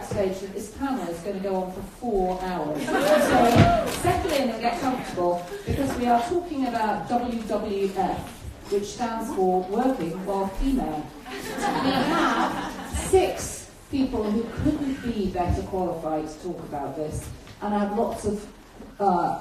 backstage that this panel is going to go on for 4 hours. So settle in and get comfortable, because we are talking about WWF, which stands for Working While Female. We have 6 people who couldn't be better qualified to talk about this, and I have lots of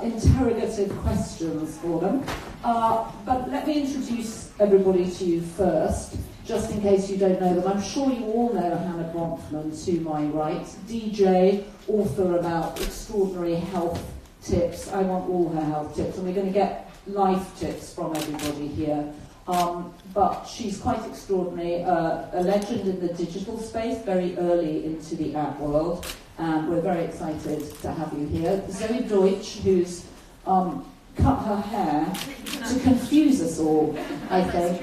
interrogative questions for them. But let me introduce everybody to you first, just in case you don't know them. I'm sure you all know Hannah Bronfman, to my right, DJ, author about extraordinary health tips. I want all her health tips, and we're going to get life tips from everybody here. But she's quite extraordinary, a legend in the digital space, very early into the app world, and we're very excited to have you here. Zoey Deutch, who's cut her hair to confuse us all, I think.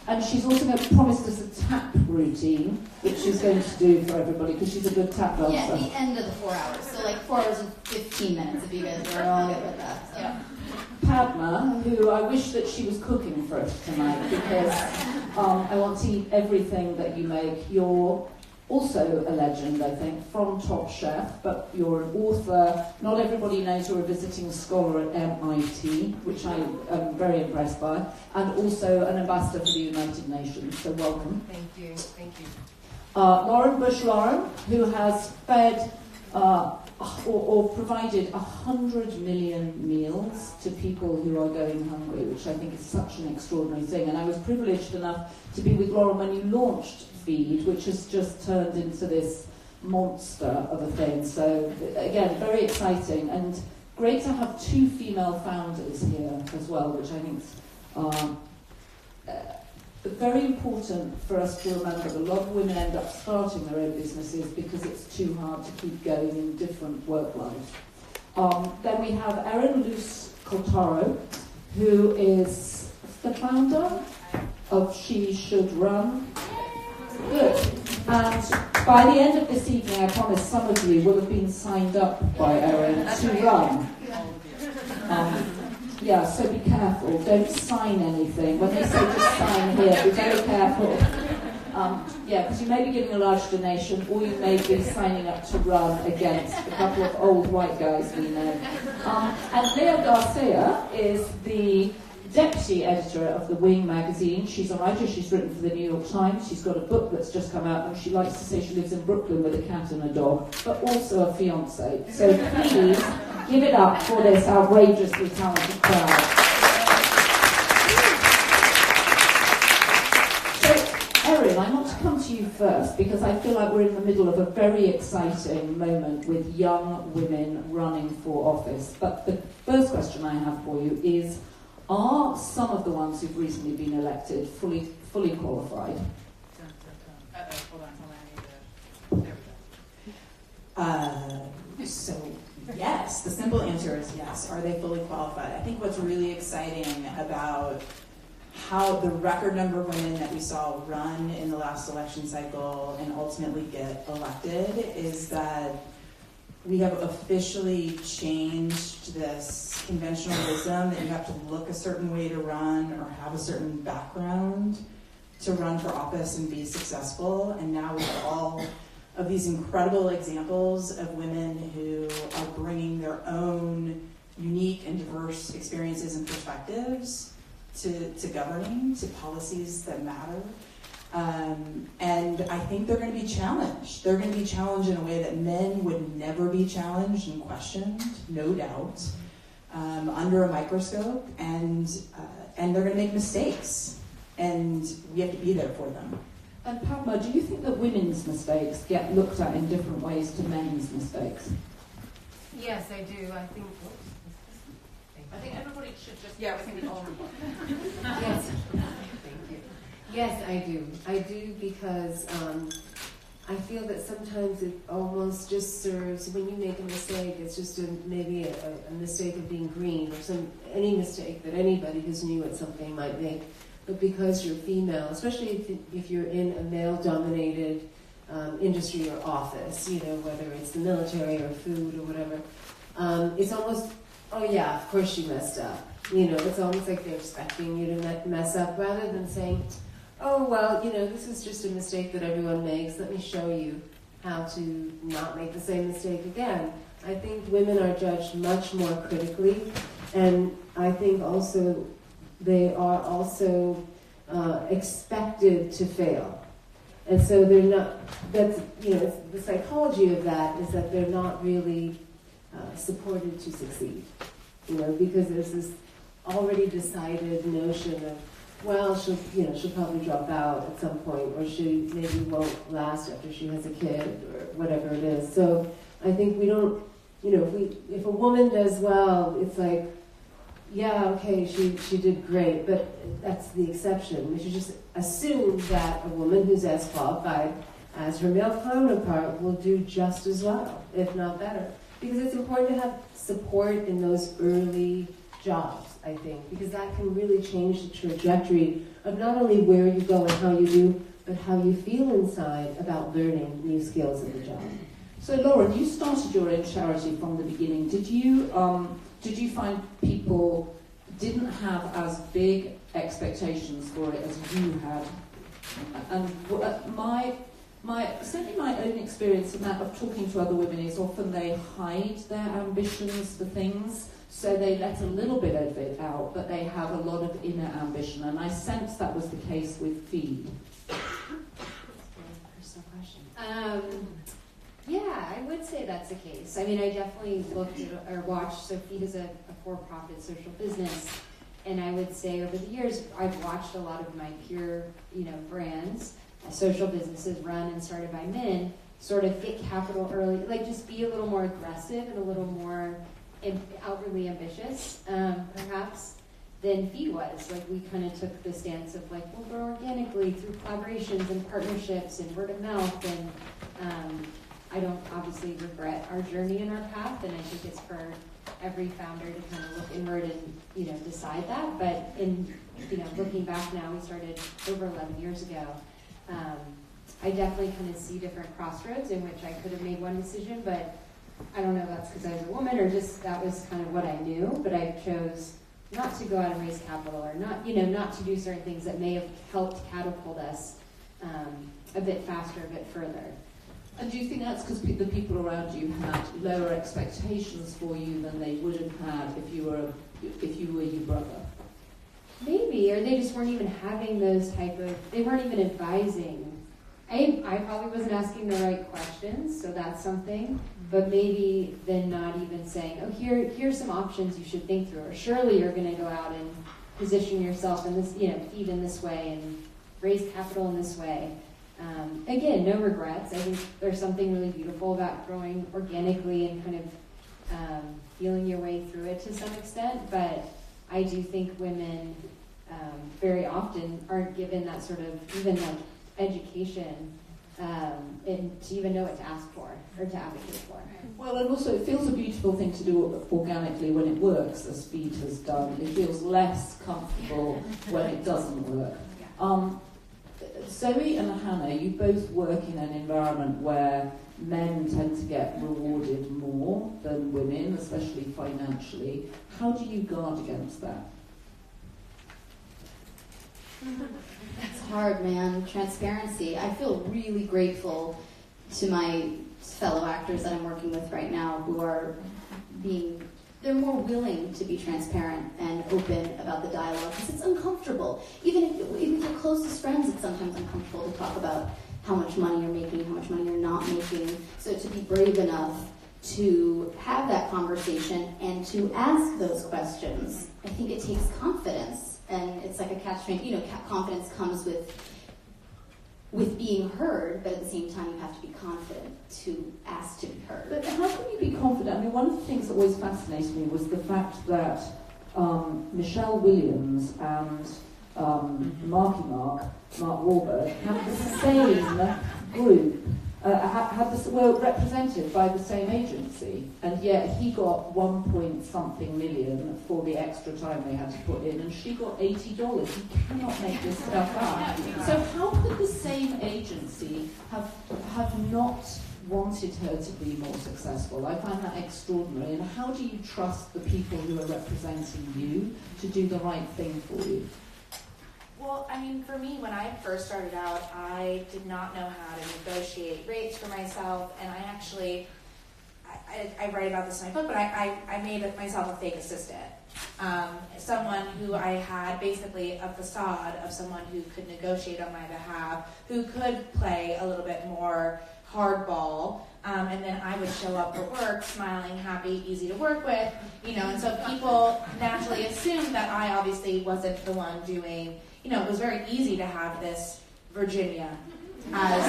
And she's also promised us a tap routine, which she's going to do for everybody, because she's a good tap dancer. Yeah, at the end of the 4 hours. So like 4 hours and 15 minutes, if you guys are all good with that. So. Yeah. Padma, who I wish that she was cooking for us tonight, because I want to eat everything that you make. You're also a legend, I think, from Top Chef, but you're an author. Not everybody knows you're a visiting scholar at MIT, which I am very impressed by, and also an ambassador for the United Nations, so welcome. Thank you, thank you. Lauren Bush-Lauren, who has fed or provided 100 million meals to people who are going hungry, which I think is such an extraordinary thing. And I was privileged enough to be with Lauren when you launched Feed, which has just turned into this monster of a thing. So again, very exciting, and great to have 2 female founders here as well, which I think is very important for us to remember. A lot of women end up starting their own businesses because it's too hard to keep going in different work lives. Then we have Erin Luce Coltaro, who is the founder of She Should Run. Good. And by the end of this evening, I promise some of you will have been signed up by Erin to run. Yeah, so be careful. Don't sign anything. When they say just sign here, be very careful. Yeah, because you may be giving a large donation, or you may be signing up to run against a couple of old white guys we know. And Leah Garcia is the deputy editor of The Wing magazine. She's a writer. She's written for the New York Times. She's got a book that's just come out, and she likes to say she lives in Brooklyn with a cat and a dog, but also a fiancé. So please give it up for this outrageously talented crowd. So, Erin, I want to come to you first, because I feel like we're in the middle of a very exciting moment with young women running for office. But the first question I have for you is, are some of the ones who've recently been elected fully qualified? Hold on, there we go. So yes, the simple answer is yes. Are they fully qualified? I think what's really exciting about how the record number of women that we saw run in the last election cycle and ultimately get elected is that we have officially changed this conventional wisdom that you have to look a certain way to run or have a certain background to run for office and be successful. And now we have all of these incredible examples of women who are bringing their own unique and diverse experiences and perspectives to governing, to policies that matter. And I think they're going to be challenged. They're going to be challenged in a way that men would never be challenged and questioned, no doubt, under a microscope. And they're going to make mistakes. And we have to be there for them. And Padma, do you think that women's mistakes get looked at in different ways to men's mistakes? Yes, I do. I think everybody should just... Yeah, we can all... Yes. Thank you. Yes, I do. I do, because I feel that sometimes it almost just serves, when you make a mistake, it's just maybe a mistake of being green, or any mistake that anybody who's new at something might make. But because you're female, especially if you're in a male-dominated industry or office, whether it's the military or food or whatever, it's almost, oh yeah, of course you messed up. It's almost like they're expecting you to mess up, rather than saying, oh, well, this is just a mistake that everyone makes. Let me show you how to not make the same mistake again. I think women are judged much more critically, and I think also they are also expected to fail. And so they're not, that's, it's, the psychology of that is that they're not really supported to succeed, because there's this already decided notion of, well, she'll probably drop out at some point, or she maybe won't last after she has a kid, or whatever it is. So I think we don't, if a woman does well, it's like, yeah, okay, she did great, but that's the exception. We should just assume that a woman who's as qualified as her male counterpart will do just as well, if not better. Because it's important to have support in those early jobs, I think, because that can really change the trajectory of not only where you go and how you do, but how you feel inside about learning new skills in the job. So, Lauren, you started your own charity from the beginning. Did you find people didn't have as big expectations for it as you had? And certainly my own experience in that of talking to other women is often they hide their ambitions for things, so they let a little bit of it out, but they have a lot of inner ambition, and I sense that was the case with Feed. Personal question. Yeah, I would say that's the case. I mean, I definitely looked at or watched. So Feed is a for-profit social business, and I would say over the years I've watched a lot of my peer, brands, social businesses run and started by men, sort of get capital early, like just be a little more aggressive and a little more outwardly ambitious, perhaps, than Feed was. Like, we kind of took the stance of like, we'll grow organically through collaborations and partnerships and word of mouth, and I don't obviously regret our journey and our path, and I think it's for every founder to kind of look inward and decide that. But in looking back now, we started over 11 years ago. I definitely kind of see different crossroads in which I could have made one decision, but I don't know if that's because I was a woman or just that was kind of what I knew. But I chose not to go out and raise capital, or not to do certain things that may have helped catapult us a bit faster, a bit further. And do you think that's because the people around you had lower expectations for you than they would have had if you were your brother? Maybe, or they just weren't even having those they weren't even advising. I probably wasn't asking the right questions, so that's something, but maybe then not even saying, oh, here's some options you should think through, or surely you're going to go out and position yourself in this, Feed in this way and raise capital in this way. Again, no regrets. I think there's something really beautiful about growing organically and kind of feeling your way through it to some extent, but I do think women very often aren't given that sort of even like education and to even know what to ask for or to advocate for. Well, and also it feels a beautiful thing to do organically when it works, as Feed has done. It feels less comfortable when it doesn't work. Zoe and Hannah, you both work in an environment where men tend to get rewarded more than women, especially financially. How do you guard against that? That's hard, man. Transparency. I feel really grateful to my fellow actors that I'm working with right now who are they're more willing to be transparent and open about the dialogue because it's uncomfortable. Even if you're closest friends, it's sometimes uncomfortable to talk about how much money you're making, how much money you're not making. So to be brave enough to have that conversation and to ask those questions, I think it takes confidence. And it's like a catch-22. Confidence comes with being heard, but at the same time you have to be confident to ask to be heard. But how can you be confident? I mean, one of the things that always fascinated me was the fact that Michelle Williams and Mark Wahlberg have the same group, were represented by the same agency, and yet he got 1 point something million for the extra time they had to put in, and she got $80. You cannot make this stuff up. So how could the same agency have not wanted her to be more successful? I find that extraordinary. And how do you trust the people who are representing you to do the right thing for you? Well, I mean, for me, when I first started out, I did not know how to negotiate rates for myself, and I actually, I write about this in my book, but I made myself a fake assistant. Someone who I had basically a facade of someone who could negotiate on my behalf, who could play a little bit more hardball, and then I would show up for work smiling, happy, easy to work with, and so people naturally assumed that I obviously wasn't the one doing, it was very easy to have this Virginia as,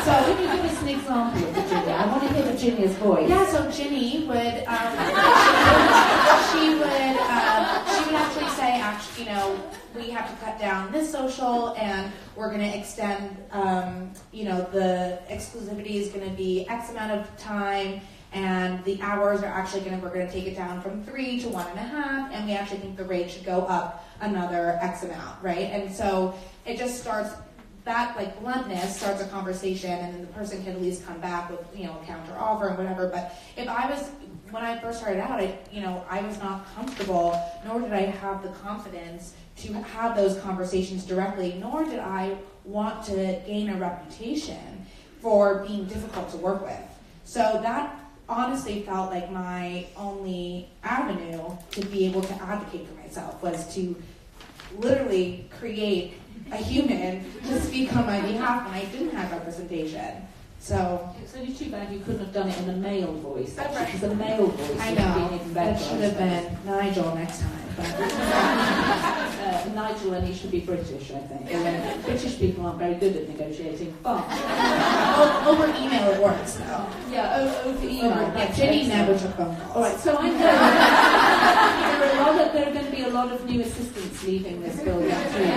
So can you give us an example of Virginia? I want to hear Virginia's voice. yeah, so Ginny would, she would actually say, we have to cut down this social, and we're going to extend, the exclusivity is going to be X amount of time, and the hours are actually we're going to take it down from 3 to 1.5, and we actually think the rate should go up another X amount, right? And so it just starts, that bluntness starts a conversation, and then the person can at least come back with, a counter offer and whatever. But when I first started out, I was not comfortable, nor did I have the confidence to have those conversations directly, nor did I want to gain a reputation for being difficult to work with. So that honestly felt like my only avenue to be able to advocate for myself, was to literally create a human to speak on my behalf when I didn't have representation. So it's only too bad you couldn't have done it in a male voice. That's right. Because a male voice I would know, have been even better. that should have been Nigel next time. But Nigel, and he should be British, I think. British people aren't very good at negotiating, but over email it works though. yeah, over email. Yeah, Jenny never took phone calls. All right, so I know there are going to be a lot of new assistants leaving this building too.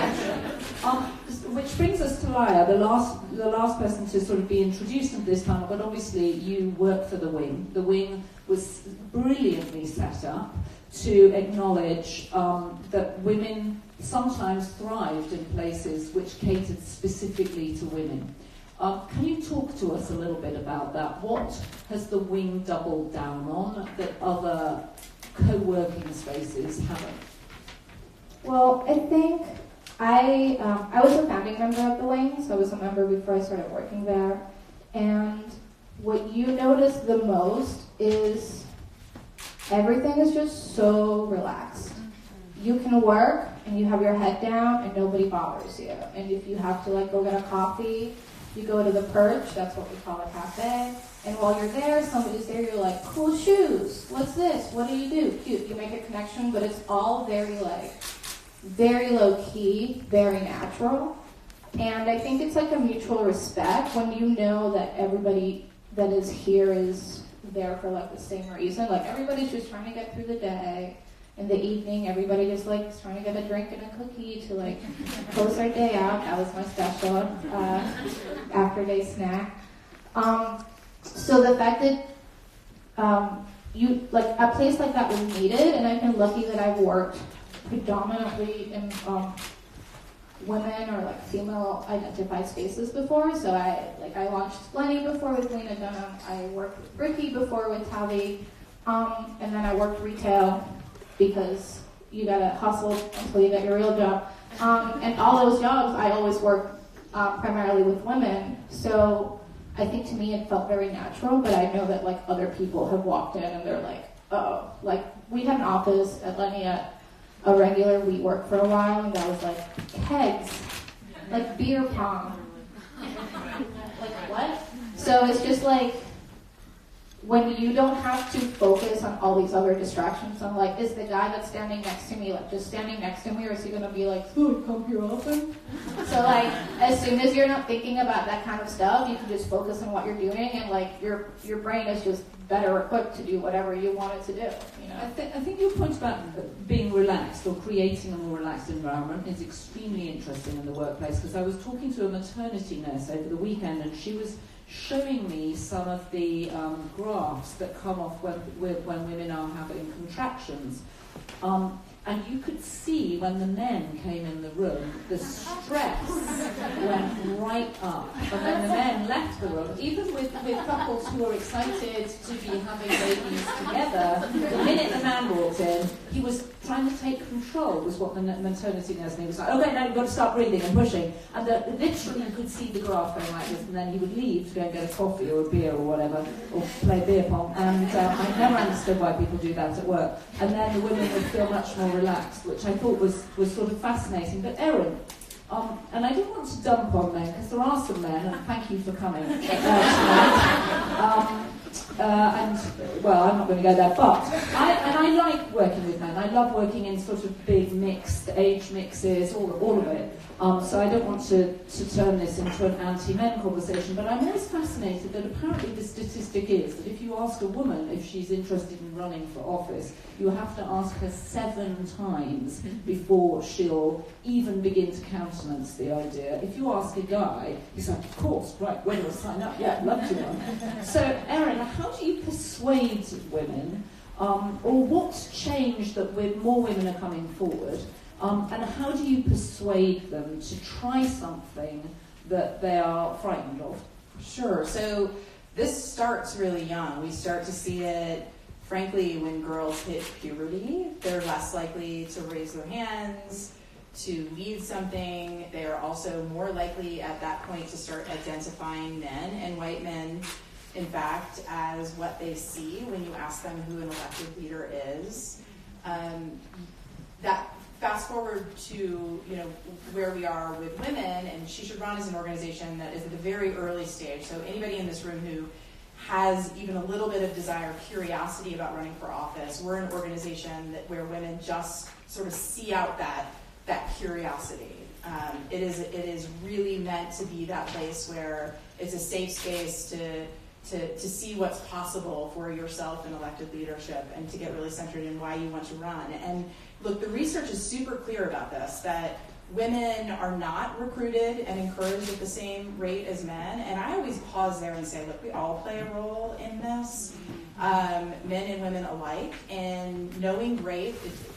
Which brings us to Laya, the last person to sort of be introduced into this panel. But obviously, you work for the Wing. The Wing was brilliantly set up to acknowledge that women sometimes thrived in places which catered specifically to women. Can you talk to us a little bit about that? What has the Wing doubled down on that other co-working spaces haven't? Well, I think I was a founding member of the Wing, so I was a member before I started working there. And what you notice the most is everything is just so relaxed. You can work and you have your head down and nobody bothers you. And if you have to go get a coffee, you go to the Perch, that's what we call a cafe. And while you're there, somebody's there, you're like, cool shoes, what's this? What do you do? Cute. You make a connection, but it's all very low key, very natural. And I think it's a mutual respect when you know that everybody that is here is there for the same reason. Everybody's just trying to get through the day. In the evening, everybody just is trying to get a drink and a cookie to close their day out. That was my special after day snack. So the fact that you a place like that was needed, and I've been lucky that I've worked predominantly in women or female identified spaces before. So I launched Plenty before with Lena Dunham. I worked with Ricky before with Tavi, and then I worked retail because you gotta hustle until you get your real job. And all those jobs, I always worked primarily with women. So I think to me it felt very natural, but I know that other people have walked in and they're oh, we had an office at Lenny at a regular We Work for a while, and that was kegs, beer pong. What? So it's just when you don't have to focus on all these other distractions, I'm is the guy that's standing next to me just standing next to me, or is he gonna be oh, come here often? So as soon as you're not thinking about that kind of stuff, you can just focus on what you're doing, and your brain is just better equipped to do whatever you want it to do. I think your point about being relaxed or creating a more relaxed environment is extremely interesting in the workplace, because I was talking to a maternity nurse over the weekend, and she was showing me some of the graphs that come off when women are having contractions. And you could see when the men came in the room, the stress went right up. And when the men left the room, even with couples who are excited to be having babies together, the minute the man man walked in, he was trying to take control, was what the maternity nurse name was like. Okay, now you've got to start breathing and pushing. And literally you could see the graph going like this, and then he would leave to go and get a coffee or a beer or whatever, or play beer pong. And I never understood why people do that at work. And then the women would feel much more relaxed, which I thought was sort of fascinating. But Erin, and I didn't want to dump on men, because there are some men, and thank you for coming tonight. Well, I'm not going to go there, but I like working with men. I love working in sort of big mixed age mixes, all of it. So I don't want to turn this into an anti-men conversation, but I'm always fascinated that apparently the statistic is that if you ask a woman if she's interested in running for office, you have to ask her 7 times before she'll even begin to countenance the idea. If you ask a guy, he's like, of course, right, when do I sign up? Yeah, I'd love to run. So, Erin, how do you persuade women, or what's changed that more women are coming forward? And how do you persuade them to try something that they are frightened of? Sure. So this starts really young. We start to see it, frankly, when girls hit puberty. They're less likely to raise their hands, to lead something. They are also more likely at that point to start identifying men and white men, in fact, as what they see when you ask them who an elected leader is. That fast forward to where we are with women, and She Should Run is an organization that is at the very early stage. So anybody in this room who has even a little bit of desire, curiosity about running for office, we're an organization where women just sort of see out that curiosity. It is really meant to be that place where it's a safe space to see what's possible for yourself in elected leadership, and to get really centered in why you want to run. And look, the research is super clear about this, that women are not recruited and encouraged at the same rate as men. And I always pause there and say, look, we all play a role in this, men and women alike, and knowing great,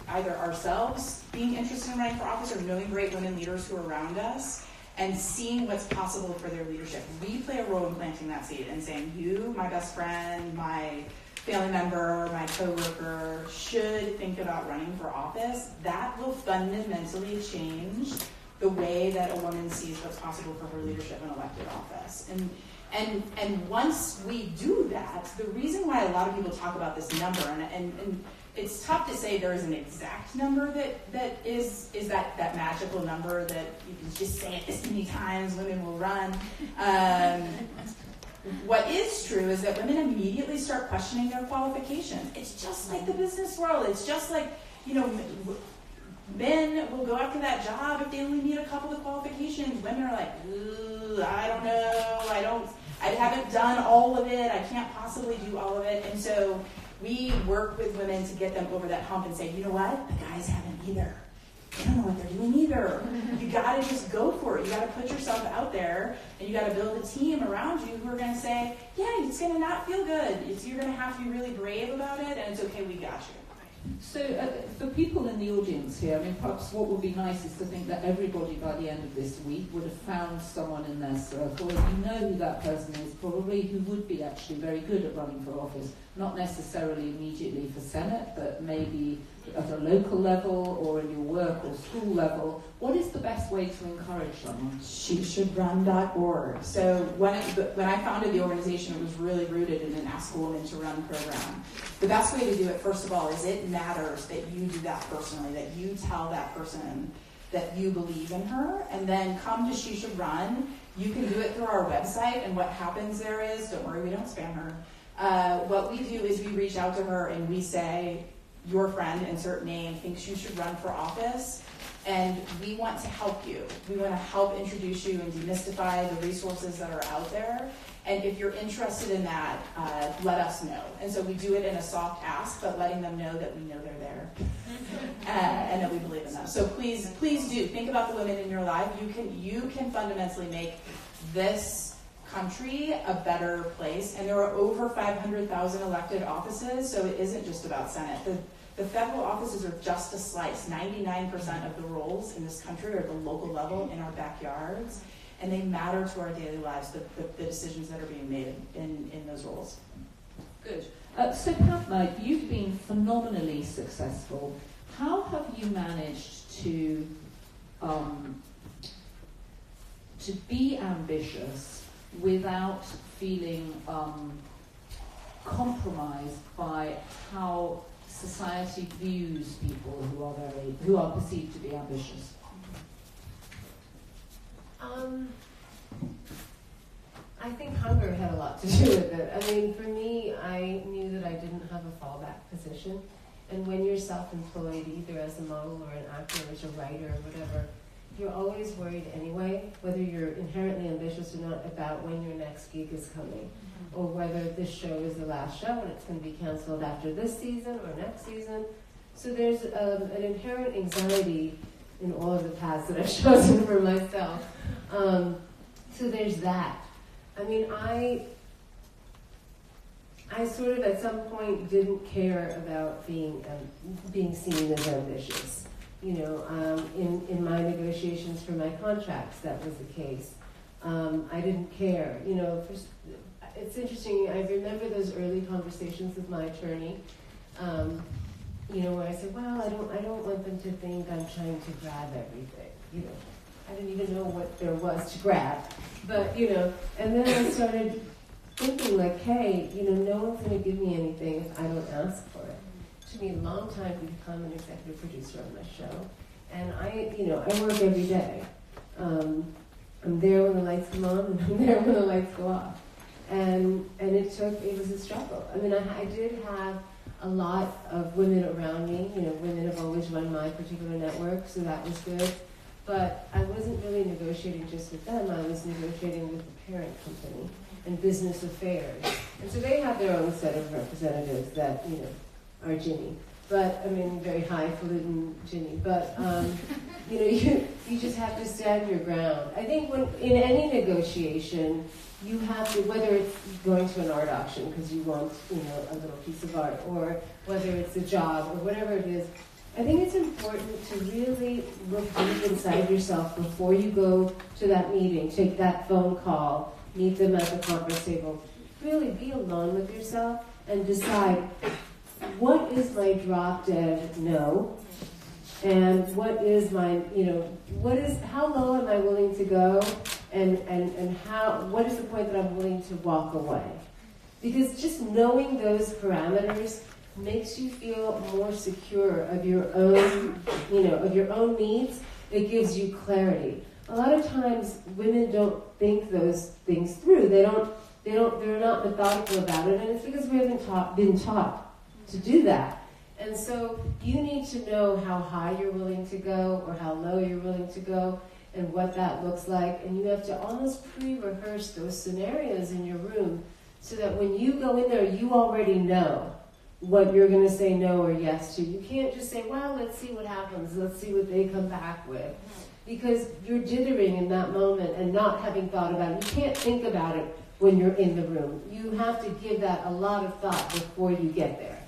either ourselves being interested in running for office or knowing great women leaders who are around us, and seeing what's possible for their leadership. We play a role in planting that seed and saying, you, my best friend, my family member, my coworker, should think about running for office. That will fundamentally change the way that a woman sees what's possible for her leadership in elected office. And once we do that, the reason why a lot of people talk about this number, and it's tough to say there is an exact number that is that magical number that you can just say it this many times, women will run. What is true is that women immediately start questioning their qualifications. It's just like the business world. It's just like, men will go after that job if they only need a couple of qualifications. Women are like, I don't know, I haven't done all of it, I can't possibly do all of it. And so we work with women to get them over that hump and say, you know what, the guys haven't either. They don't know what they're doing either. You gotta just go for it. You gotta put yourself out there, and you gotta build a team around you who are gonna say, yeah, it's gonna not feel good. You're gonna have to be really brave about it, and it's okay, we got you. So for people in the audience here, I mean, perhaps what would be nice is to think that everybody by the end of this week would have found someone in their circle, if you know who that person is, probably who would be actually very good at running for office, not necessarily immediately for Senate, but maybe at a local level or in your work or school level. What is the best way to encourage someone? SheShouldRun.org. So when I founded the organization, it was really rooted in an Ask a Woman to Run program. The best way to do it, first of all, is it matters that you do that personally, that you tell that person that you believe in her, and then come to She Should Run. You can do it through our website, and what happens there is, don't worry, we don't spam her. What we do is we reach out to her and we say, your friend, insert name, thinks you should run for office, and we want to help you. We want to help introduce you and demystify the resources that are out there. And if you're interested in that, let us know. And so we do it in a soft ask, but letting them know that we know they're there and that we believe in them. So please do think about the women in your life. You can fundamentally make this country a better place. And there are over 500,000 elected offices, so it isn't just about Senate. The federal offices are just a slice. 99% of the roles in this country are at the local level in our backyards, and they matter to our daily lives, the decisions that are being made in those roles. Good. So Padma, you've been phenomenally successful. How have you managed to be ambitious without feeling compromised by how society views people who are perceived to be ambitious? I think hunger had a lot to do with it. I mean, for me, I knew that I didn't have a fallback position. And when you're self-employed, either as a model or an actor or as a writer or whatever, you're always worried anyway, whether you're inherently ambitious or not, about when your next gig is coming, or whether this show is the last show and it's going to be canceled after this season or next season. So there's an inherent anxiety in all of the paths that I've chosen for myself. So there's that. I mean, I sort of at some point didn't care about being seen as ambitious. You know, in my negotiations for my contracts, that was the case. I didn't care. You know, it's interesting. I remember those early conversations with my attorney. You know, where I said, "Well, I don't want them to think I'm trying to grab everything." You know, I didn't even know what there was to grab. But you know, and then I started thinking like, "Hey, you know, no one's going to give me anything if I don't ask for it." It took me a long time to become an executive producer on my show, and I work every day. I'm there when the lights come on, and I'm there when the lights go off, and it was a struggle. I mean, I did have a lot of women around me. You know, women have always run my particular network, so that was good. But I wasn't really negotiating just with them. I was negotiating with the parent company and business affairs, and so they have their own set of representatives that are Ginny. But I mean, very highfalutin Ginny. But you just have to stand your ground. I think when in any negotiation, you have to, whether it's going to an art auction because you want a little piece of art, or whether it's a job or whatever it is. I think it's important to really look deep inside yourself before you go to that meeting, take that phone call, meet them at the conference table. Really be alone with yourself and decide, what is my drop dead no? And what is my, how low am I willing to go? And what is the point that I'm willing to walk away? Because just knowing those parameters makes you feel more secure of your own, of your own needs. It gives you clarity. A lot of times women don't think those things through. They're not methodical about it, and it's because we haven't been taught to do that. And so you need to know how high you're willing to go or how low you're willing to go and what that looks like. And you have to almost pre-rehearse those scenarios in your room so that when you go in there, you already know what you're going to say no or yes to. You can't just say, well, let's see what happens. Let's see what they come back with. Because you're dithering in that moment and not having thought about it. You can't think about it when you're in the room. You have to give that a lot of thought before you get there.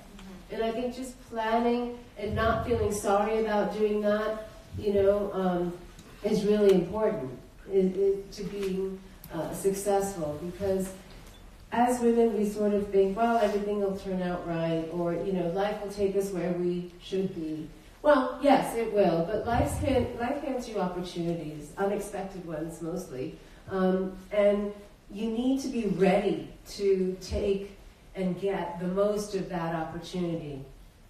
And I think just planning and not feeling sorry about doing that, is really important to being successful. Because as women, we sort of think, well, everything will turn out right, or, life will take us where we should be. Well, yes, it will, but life hands you opportunities, unexpected ones mostly, and you need to be ready to take and get the most of that opportunity,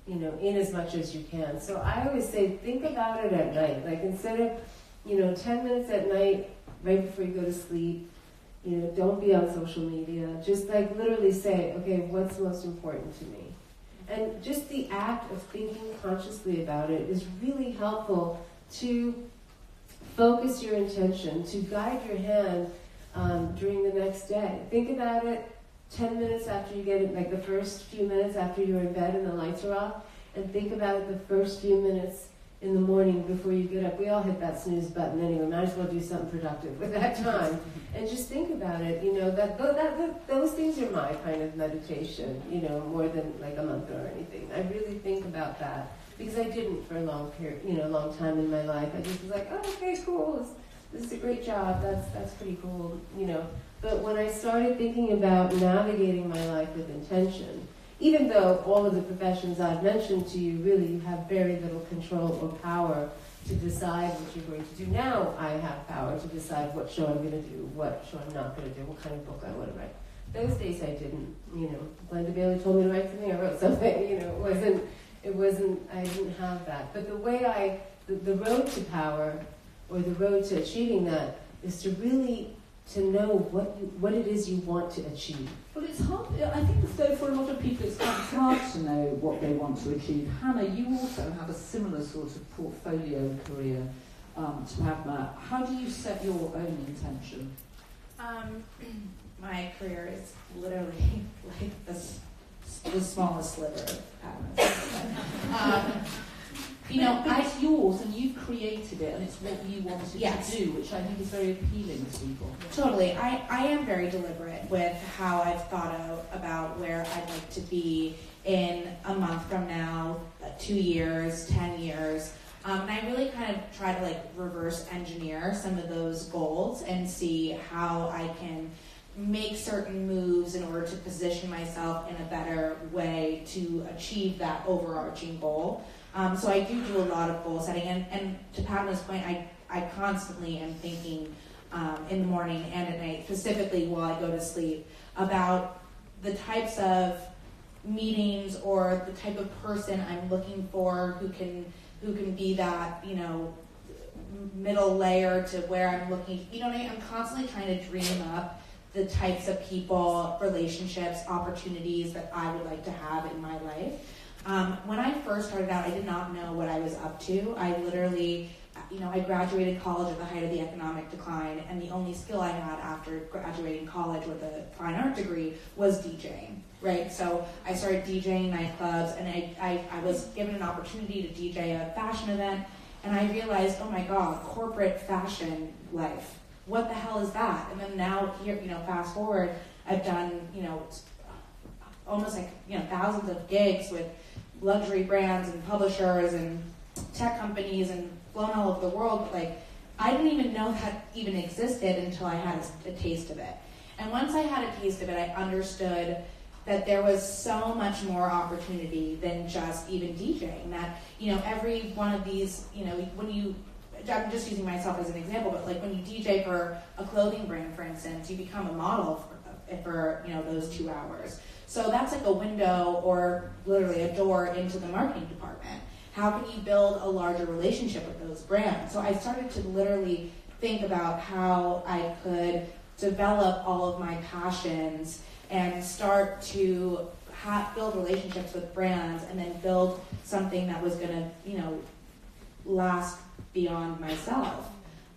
in as much as you can. So I always say, think about it at night. Like instead of, 10 minutes at night, right before you go to sleep, don't be on social media. Just like literally say, okay, what's most important to me? And just the act of thinking consciously about it is really helpful to focus your intention, to guide your hand during the next day. Think about it 10 minutes after you get it, like the first few minutes after you're in bed and the lights are off, and think about it the first few minutes in the morning before you get up. We all hit that snooze button anyway. Might as well do something productive with that time. And just think about it, those things are my kind of meditation, more than like a mantra or anything. I really think about that because I didn't for a long period, long time in my life. I just was like, oh, okay, cool. This is a great job. That's pretty cool, But when I started thinking about navigating my life with intention, even though all of the professions I've mentioned to you, really you have very little control or power to decide what you're going to do. Now I have power to decide what show I'm going to do, what show I'm not going to do, what kind of book I want to write. Those days I didn't, Glenda Bailey told me to write something, I wrote something, it wasn't, I didn't have that. But the way the road to power, or the road to achieving that, is to really to know what it is you want to achieve. Well, it's hard. I think though for a lot of people it's hard to know what they want to achieve. Hannah, you also have a similar sort of portfolio career to Padma. How do you set your own intention? My career is literally like the smallest sliver of Padma's. It's yours and you've created it and it's what you wanted to do, which I think is very appealing to people. Totally. I am very deliberate with how I've thought about where I'd like to be in a month from now, 2 years, 10 years. And I really kind of try to reverse engineer some of those goals and see how I can make certain moves in order to position myself in a better way to achieve that overarching goal. So I do a lot of goal setting, and to Padma's point, I constantly am thinking in the morning and at night, specifically while I go to sleep, about the types of meetings or the type of person I'm looking for who can be that, middle layer to where I'm looking. I'm constantly trying to dream up the types of people, relationships, opportunities that I would like to have in my life. When I first started out, I did not know what I was up to. I literally, I graduated college at the height of the economic decline, and the only skill I had after graduating college with a fine art degree was DJing, right? So I started DJing nightclubs, and I was given an opportunity to DJ a fashion event, and I realized, oh my God, corporate fashion life. What the hell is that? And then now here, fast forward, I've done, almost thousands of gigs with luxury brands and publishers and tech companies and flown all over the world. But I didn't even know that even existed until I had a taste of it. And once I had a taste of it, I understood that there was so much more opportunity than just even DJing. That, every one of these, I'm just using myself as an example, but when you DJ for a clothing brand, for instance, you become a model for those 2 hours. So that's a window or literally a door into the marketing department. How can you build a larger relationship with those brands? So I started to literally think about how I could develop all of my passions and start to build relationships with brands and then build something that was going to, last beyond myself.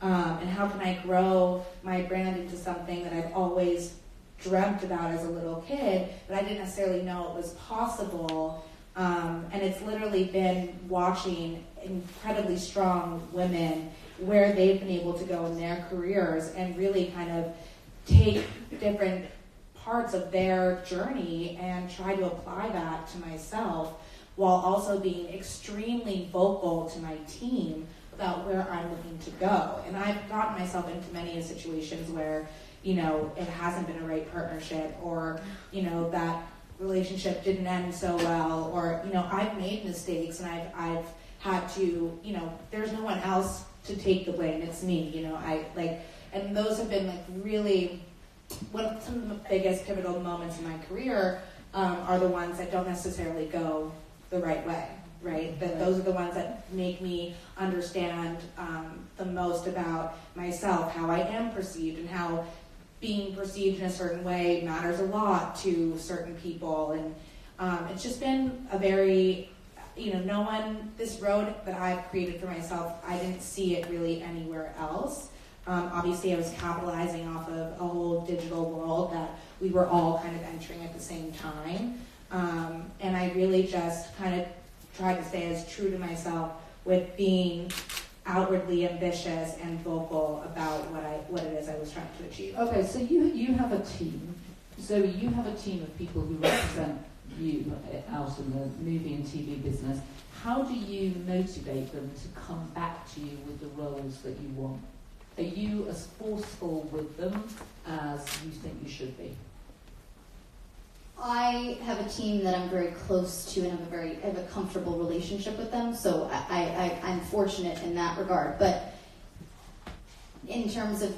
And how can I grow my brand into something that I've always dreamt about as a little kid, but I didn't necessarily know it was possible. And it's literally been watching incredibly strong women where they've been able to go in their careers and really kind of take different parts of their journey and try to apply that to myself, while also being extremely vocal to my team about where I'm looking to go. And I've gotten myself into many situations where it hasn't been a right partnership, or, that relationship didn't end so well, or, I've made mistakes and I've had to, there's no one else to take the blame, it's me, and those have been really, some of the biggest pivotal moments in my career are the ones that don't necessarily go the right way, right? That those are the ones that make me understand the most about myself, how I am perceived, and how being perceived in a certain way matters a lot to certain people. And it's just been a very, this road that I've created for myself, I didn't see it really anywhere else. Obviously I was capitalizing off of a whole digital world that we were all kind of entering at the same time. And I really just kind of tried to stay as true to myself with being outwardly ambitious and vocal about what it is I was trying to achieve. Okay, so you have a team. Zoey, you have a team of people who represent you out in the movie and TV business. How do you motivate them to come back to you with the roles that you want? Are you as forceful with them as you think you should be? I have a team that I'm very close to and have a comfortable relationship with them, so I'm fortunate in that regard. But in terms of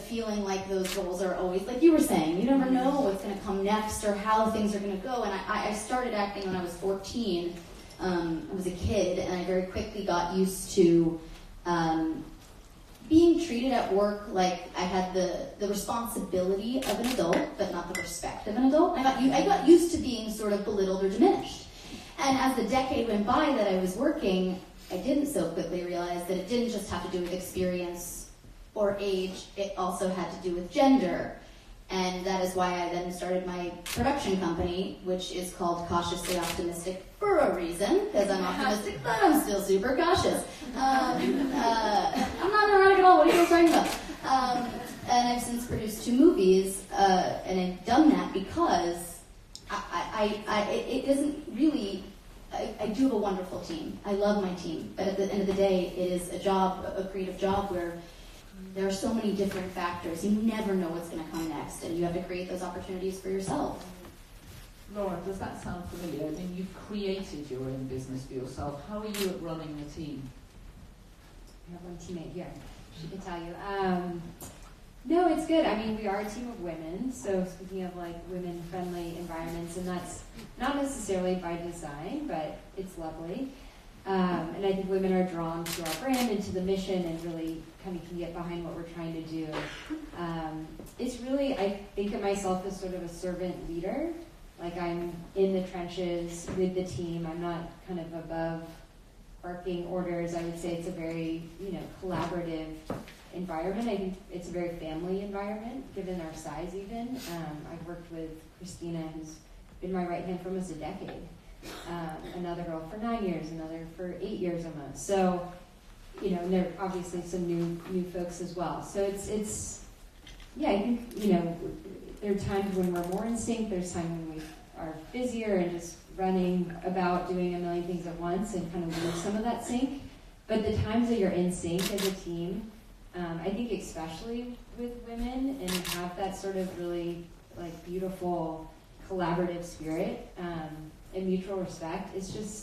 feeling like those roles are always, like you were saying, you never know what's going to come next or how things are going to go. And I started acting when I was 14. I was a kid, and I very quickly got used to being treated at work like I had the responsibility of an adult, but not the respect of an adult. I got used to being sort of belittled or diminished. And as the decade went by that I was working, I didn't so quickly realize that it didn't just have to do with experience or age, it also had to do with gender. And that is why I then started my production company, which is called Cautiously Optimistic for a reason, because I'm optimistic, but I'm still super cautious. I'm not neurotic at all, what are you guys talking about? And I've since produced 2 movies, and I've done that because it isn't really, I do have a wonderful team. I love my team, but at the end of the day, it is a creative job where there are so many different factors. You never know what's going to come next, and you have to create those opportunities for yourself. Laura, does that sound familiar? I mean, you've created your own business for yourself. How are you at running the team? I have one teammate here. She can tell you. No, it's good. I mean, we are a team of women, so speaking of like women-friendly environments, and that's not necessarily by design, but it's lovely. And I think women are drawn to our brand and to the mission and really kind of can get behind what we're trying to do. It's really, I think of myself as sort of a servant leader. Like I'm in the trenches with the team. I'm not kind of above barking orders. I would say it's a very, collaborative environment. I think it's a very family environment, given our size even. I've worked with Christina, who's been my right hand for almost a decade. Another girl for 9 years, another for 8 years almost. So, and there are obviously some new folks as well. So it's I think, there are times when we're more in sync, there's times when we are busier and just running about doing a million things at once and kind of lose some of that sync. But the times that you're in sync as a team, I think especially with women and have that sort of really like beautiful collaborative spirit, and mutual respect, it's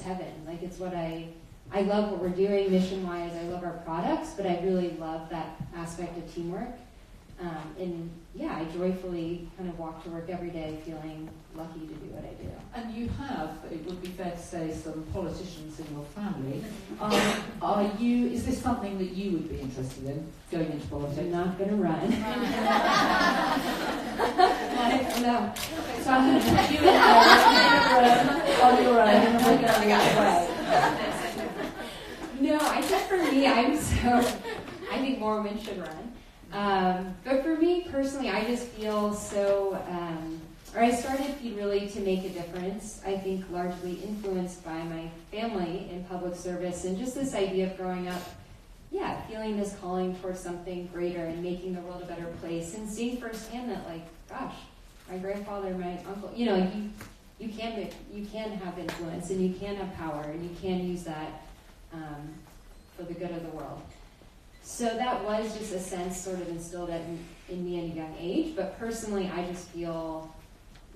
heaven. Like it's what I love what we're doing mission-wise. I love our products, but I really love that aspect of teamwork. And I joyfully kind of walk to work every day feeling lucky to do what I do. And you have, it would be fair to say, some politicians in your family. Is this something that you would be interested in, going into politics? I'm not going to run. No. So I'm going to put you in a room on your own, and we're going to go away. No, I think for me, I think more women should run. But for me personally, I just feel so, I started really to make a difference, I think largely influenced by my family in public service and just this idea of growing up, feeling this calling towards something greater and making the world a better place and seeing firsthand that, like, gosh, my grandfather, my uncle, you can have influence and you can have power and you can use that for the good of the world. So that was just a sense sort of instilled in me at a young age. But personally, I just feel,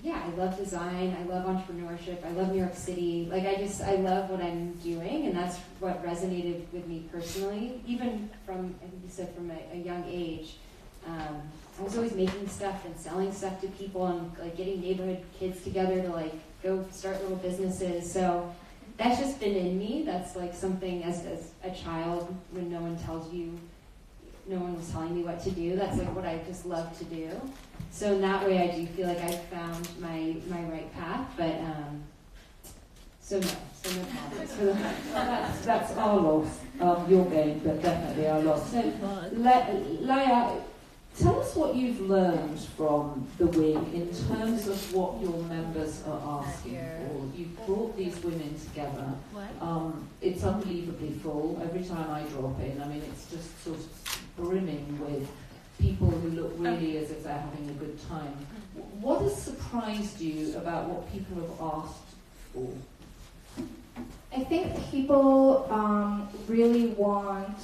I love design. I love entrepreneurship. I love New York City. Like I love what I'm doing, and that's what resonated with me personally. Even from, I think you said from a young age, I was always making stuff and selling stuff to people and like getting neighborhood kids together to like go start little businesses. So that's just been in me. That's like something as a child when no one was telling me what to do. That's like what I just love to do. So in that way, I do feel like I've found my right path. But so no politics for the moment. That's our loss. Your gain, but definitely our loss. So, Laia, tell us what you've learned from the wing in terms of what your members are asking for. You've brought these women together. It's unbelievably full. Every time I drop in, I mean, it's just sort of brimming with people who look really as if they're having a good time. What has surprised you about what people have asked for? I think people really want,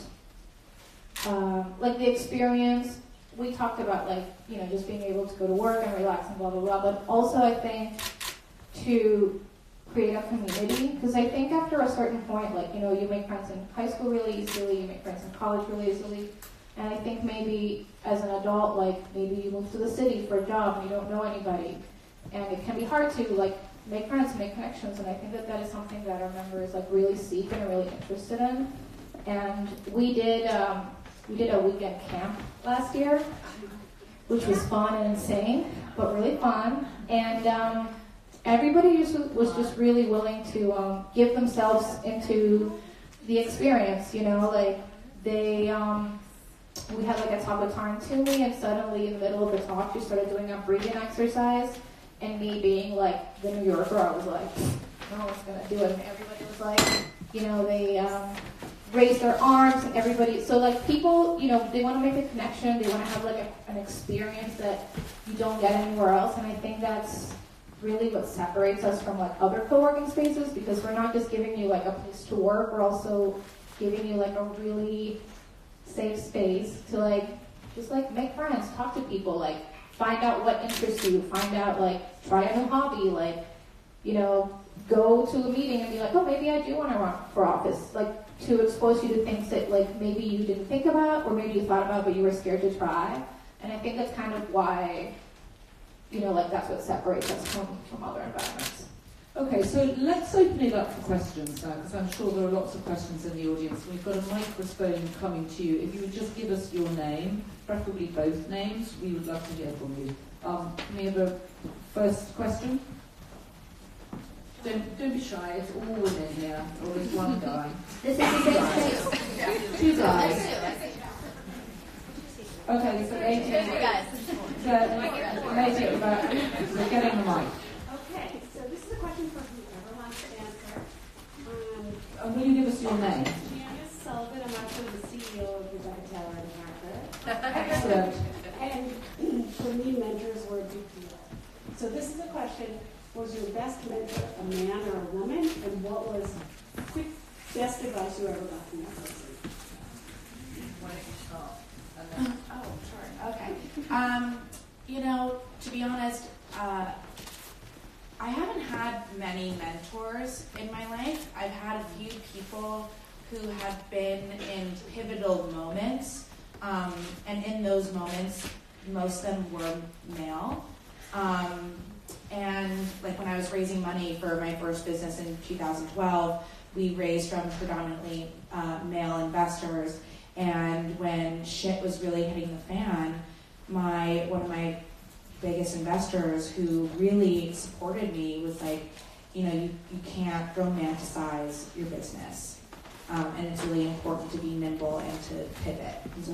like the experience we talked about like, just being able to go to work and relax and blah, blah, blah, but also I think to create a community, because I think after a certain point, like, you make friends in high school really easily, you make friends in college really easily, and I think maybe as an adult, like, maybe you move to the city for a job and you don't know anybody, and it can be hard to, like, make friends, make connections, and I think that is something that our members, like, really seek and are really interested in. And we did a weekend camp last year, which was fun and insane, but really fun, and everybody was just really willing to give themselves into the experience, like, they, we had like a talk with Tarn Toomey, and suddenly in the middle of the talk, she started doing a breathing exercise, and me being like the New Yorker, I was like, no one's gonna do it, and everybody was like, they raised their arms, and everybody, so like people, they want to make a connection, they want to have like an experience that you don't get anywhere else, and I think that's really what separates us from like other co-working spaces, because we're not just giving you like a place to work, we're also giving you like a really safe space to like just like make friends, talk to people, like find out what interests you, find out like try a new hobby, like go to a meeting and be like, oh, maybe I do want to run for office, like to expose you to things that like maybe you didn't think about or maybe you thought about but you were scared to try. And I think that's kind of why like that's what separates us from other environments. Okay, so let's open it up for questions now, because I'm sure there are lots of questions in the audience. We've got a microphone coming to you. If you would just give us your name, preferably both names, we would love to hear from you. Can we have a first question? Don't be shy, it's all women here, or there's one guy. This is a safe space. Two guys. Okay, so 18. guys. So, lady at the back, so getting the mic. Okay, so this is a question for whoever wants to answer. And will you give us your name? Janice Sullivan, I'm actually the CEO of Rebecca Taylor and Martha. Excellent. And for me, mentors were a big deal. So this is a question, was your best mentor a man or a woman? And what was quick best advice you ever got from that person? Why don't you start? Oh, sure. Okay. To be honest, I haven't had many mentors in my life. I've had a few people who have been in pivotal moments, and in those moments, most of them were male. And like when I was raising money for my first business in 2012, we raised from predominantly male investors. And when shit was really hitting the fan, one of my biggest investors who really supported me was like, you can't romanticize your business. And it's really important to be nimble and to pivot. And so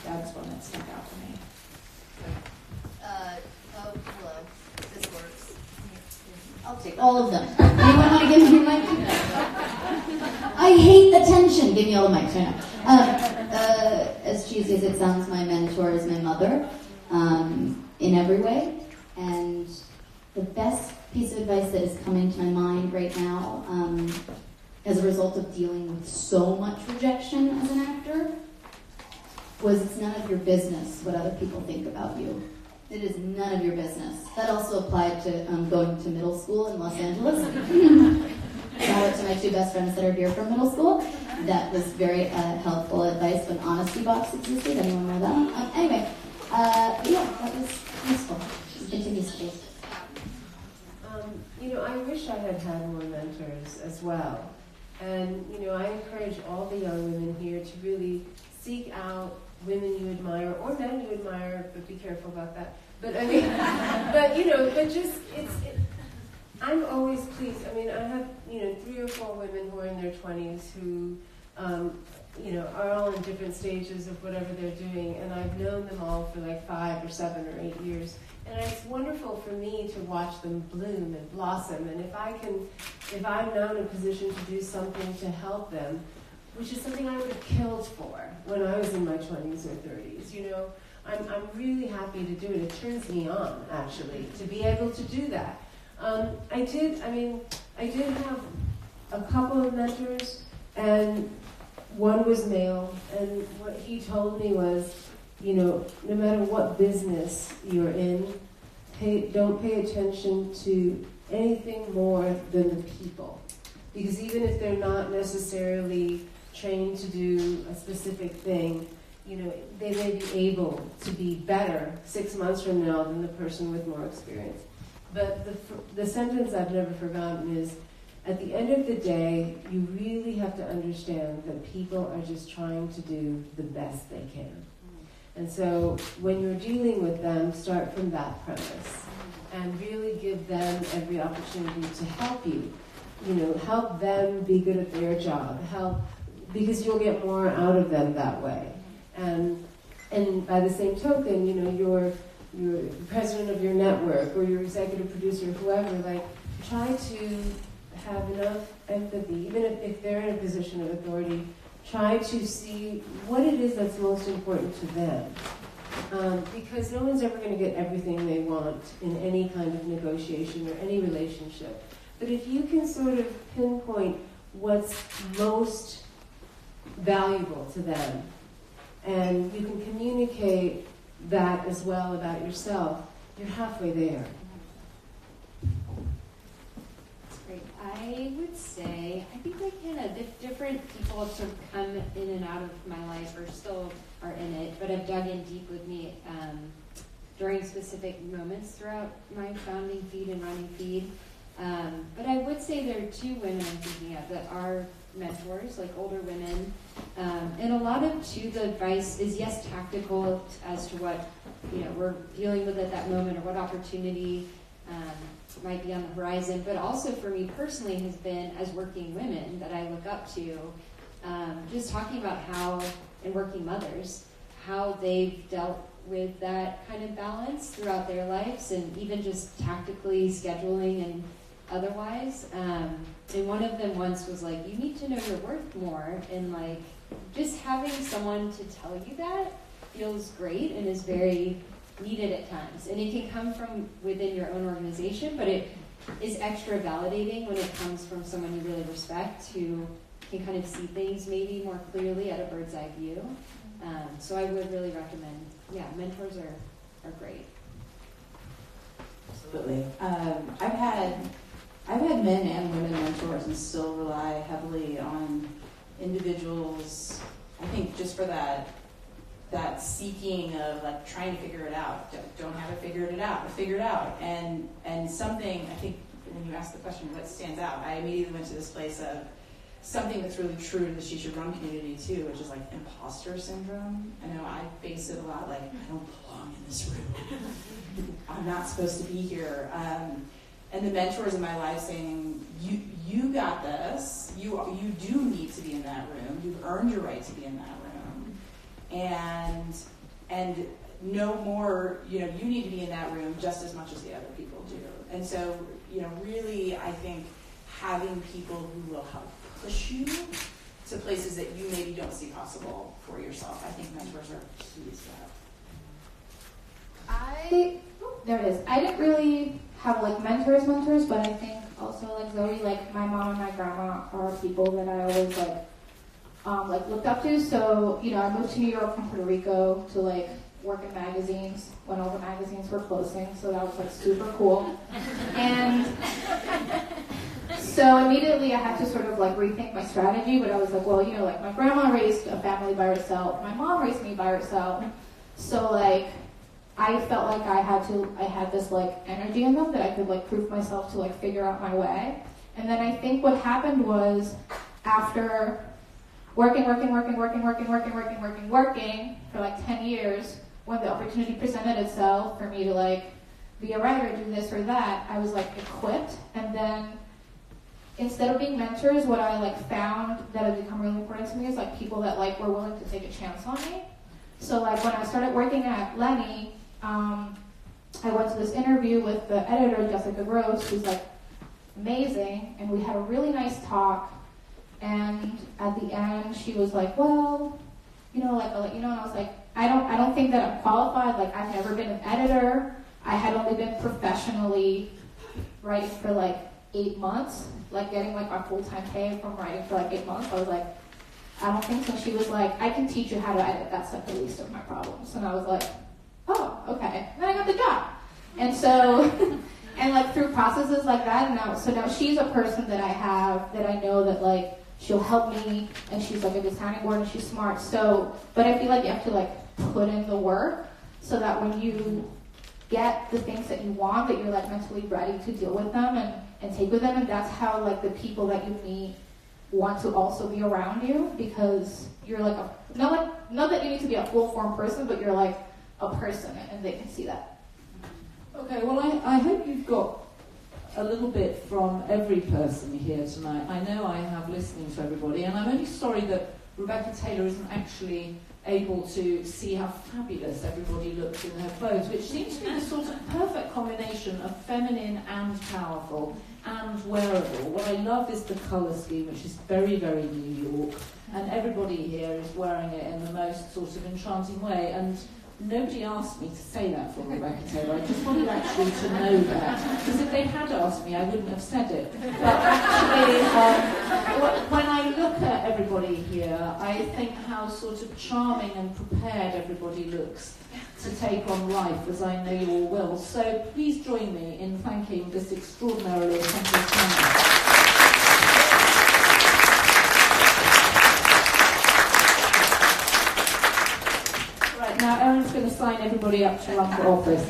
that's one that stuck out for me. Hello. This works. I'll take all of them. Anyone want to give me your mic? I hate the tension. Give me all the mics right now. As cheesy as it sounds, my mentor is my mother in every way. And the best piece of advice that is coming to my mind right now, as a result of dealing with so much rejection as an actor, was it's none of your business what other people think about you. It is none of your business. That also applied to going to middle school in Los Angeles. Shout out to my two best friends that are here from middle school. That was very helpful advice when Honesty Box existed. Anyone know that? Anyway, yeah, that was useful. It continues to be. I wish I had had more mentors as well. And, I encourage all the young women here to really seek out women you admire or men you admire, but be careful about that. But I mean, I'm always pleased. I mean, I have, 3 or 4 women who are in their 20s who, are all in different stages of whatever they're doing, and I've known them all for like 5 or 7 or 8 years. And it's wonderful for me to watch them bloom and blossom. And if I'm now in a position to do something to help them, which is something I would have killed for when I was in my 20s or 30s, I'm really happy to do it. It turns me on, actually, to be able to do that. I did have a couple of mentors, and one was male, and what he told me was, no matter what business you're in, don't pay attention to anything more than the people. Because even if they're not necessarily trained to do a specific thing, they may be able to be better 6 months from now than the person with more experience. But the sentence I've never forgotten is, at the end of the day, you really have to understand that people are just trying to do the best they can. And so when you're dealing with them, start from that premise and really give them every opportunity to help you. Help them be good at their job. Because you'll get more out of them that way. And by the same token, you're president of your network or your executive producer, whoever, try to have enough empathy, even if they're in a position of authority, try to see what it is that's most important to them. Because no one's ever going to get everything they want in any kind of negotiation or any relationship. But if you can sort of pinpoint what's most valuable to them, and you can communicate that as well about yourself, you're halfway there. Great. I would say, I think different people have sort of come in and out of my life or still are in it, but have dug in deep with me during specific moments throughout my founding feed and running feed. But I would say there are two women I'm thinking of that are mentors, like older women. And a lot of, the advice is, yes, tactical as to what, we're dealing with at that moment or what opportunity might be on the horizon, but also for me personally has been, as working women that I look up to, just talking about how, and working mothers, how they've dealt with that kind of balance throughout their lives, and even just tactically scheduling and otherwise. And one of them once was like, you need to know your worth more, and just having someone to tell you that feels great and is very needed at times. And it can come from within your own organization, but it is extra validating when it comes from someone you really respect, who can kind of see things maybe more clearly at a bird's eye view. So I would really recommend, mentors are great. Absolutely. I've had men and women mentors and still rely heavily on individuals, I think, just for that seeking of trying to figure it out. Don't have it figured out. And something, I think when you asked the question, what stands out, I immediately went to this place of something that's really true to the She Should Run community too, which is imposter syndrome. I know I face it a lot, I don't belong in this room. I'm not supposed to be here. And the mentors in my life saying, you got this. You do need to be in that room. You've earned your right to be in that room. And no more, you need to be in that room just as much as the other people do. And so, really, I think having people who will help push you to places that you maybe don't see possible for yourself. I think mentors are key to that. There it is. I didn't really have mentors, but I think also Zoey, my mom and my grandma are people that I always looked up to. So, I moved to New York from Puerto Rico to work in magazines when all the magazines were closing, so that was super cool. And so immediately I had to sort of rethink my strategy, but I was my grandma raised a family by herself, my mom raised me by herself, so I felt like I had this energy in them that I could prove myself to figure out my way. And then I think what happened was, after working for 10 years, when the opportunity presented itself for me to be a writer, do this or that, I was equipped. And then instead of being mentors, what I found that had become really important to me is people that were willing to take a chance on me. So when I started working at Lenny, I went to this interview with the editor, Jessica Gross, who's amazing, and we had a really nice talk. And at the end, she was well, I'll let you know. And I was I don't think that I'm qualified. I've never been an editor. I had only been professionally writing for 8 months, getting my full-time pay from writing for 8 months. I was I don't think so. She was like, I can teach you how to edit. That's like the least of my problems. And I was like, oh, okay. And then I got the job. And so, and like through processes like that, now she's a person that I know that like, she'll help me, and she's like a designing board, and she's smart. So, but I feel like you have to like put in the work so that when you get the things that you want, that you're like mentally ready to deal with them and take with them. And that's how like the people that you meet want to also be around you, because you're like not that you need to be a full form person, but you're like a person, and they can see that. Okay, well I hope you've got a little bit from every person here tonight. I know I have listening to everybody, and I'm only sorry that Rebecca Taylor isn't actually able to see how fabulous everybody looks in their clothes, which seems to be the sort of perfect combination of feminine and powerful and wearable. What I love is the colour scheme, which is very, very New York, and everybody here is wearing it in the most sort of enchanting way. And nobody asked me to say that for Rebecca Taylor. I just wanted actually to know that, because if they had asked me, I wouldn't have said it. But actually, when I look at everybody here, I think how sort of charming and prepared everybody looks to take on life, as I know you all will. So please join me in thanking this extraordinarily accomplished panel. Now Erin's going to sign everybody up to run for office.